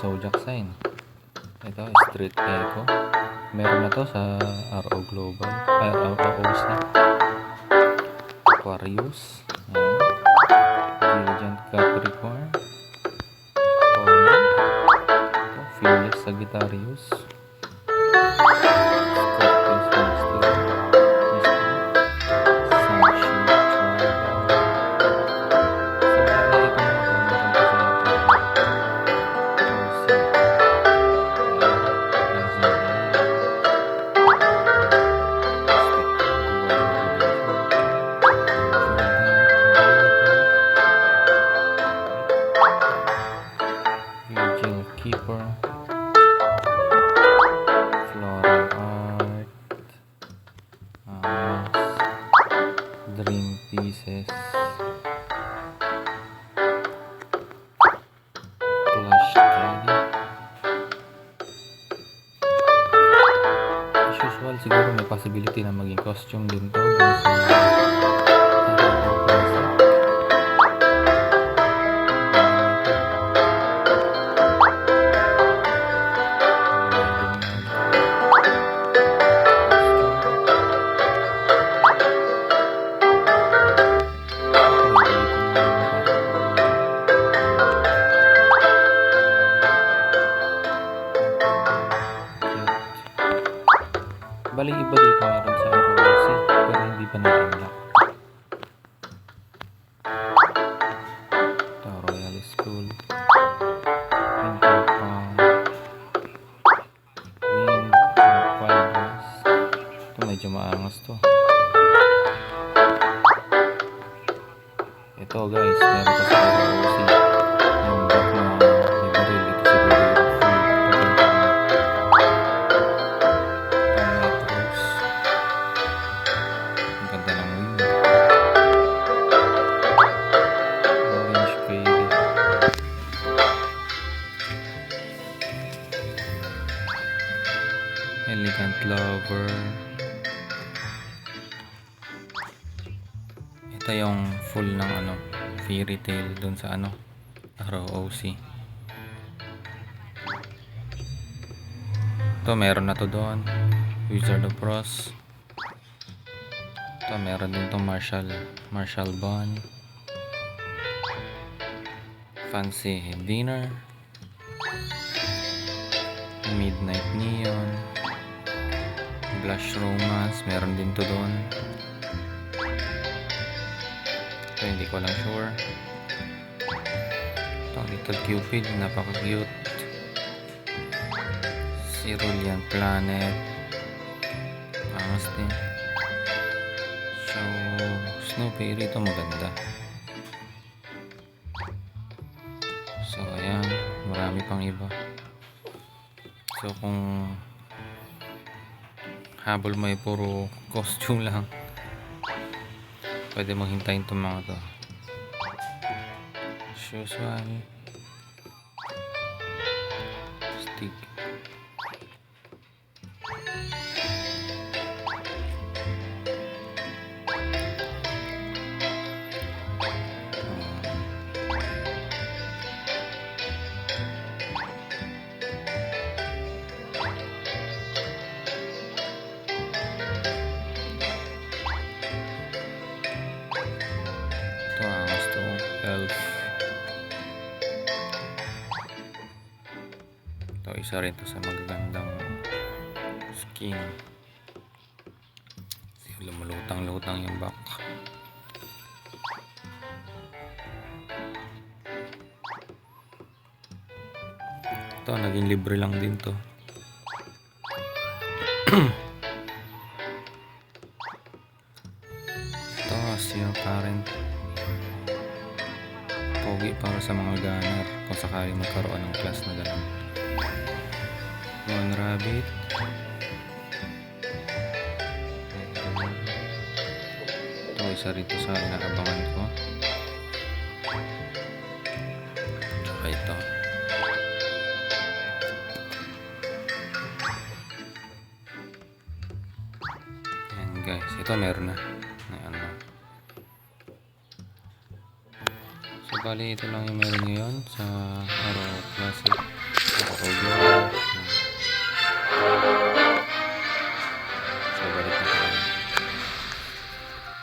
zodiac sign. Ito, Street Echo. Meron na to sa RO Global. ROC. Aquarius. Diligent Capricorn. Ito, Fearless Sagittarius. Scorpius Mystery. Sunshine Travel. So, bali ito mga to. Meron pa sa Taurus. Vigil Keeper, Floral Art, Dream Pieces, Plush Daddy. As usual, siguro may possibility na maging costume din to dun sa Araw Classic. Bali iba dito meron sa ROC pero hindi pa na-unlock. Ito, Royal School, Intercom, Wind, Wild West. Ito medyo maangas to. Ito guys, meron pa sa ROC yung back na may baril. Ito siguro yung full Elegant Lover. Ito yung full ng fairy tale dun sa ROC. Ito meron na to doon. Wizard of Oz. Ito meron din tong Marshall Bond. Fancy Dinner. Midnight Neon. Blush Romance, meron din to doon. Ito hindi ko lang sure. Ito Little Cupid, napaka-cute. Cerulean Planet, angas din. So, Snow Fairy, ito maganda. So ayan, marami pang iba. So kung habol mo ay puro costume lang, pwede mo hintayin itong mga to. As usual, stick. Elf. Ito isa rin to sa magagandang skin. Kasi lumulutang-lutang yung back. Ito naging libre lang din to. Ito as your parent. Pogi para sa mga gunner kung sakaling magkaroon ng class na gano'n. One Rabbit. Ito isa rito sa inaabangan ko. Tsaka ito. Ayan guys, ito meron na. Ayan na. So bali ito lang yung meron ngayon sa Araw Classic, Araw Global.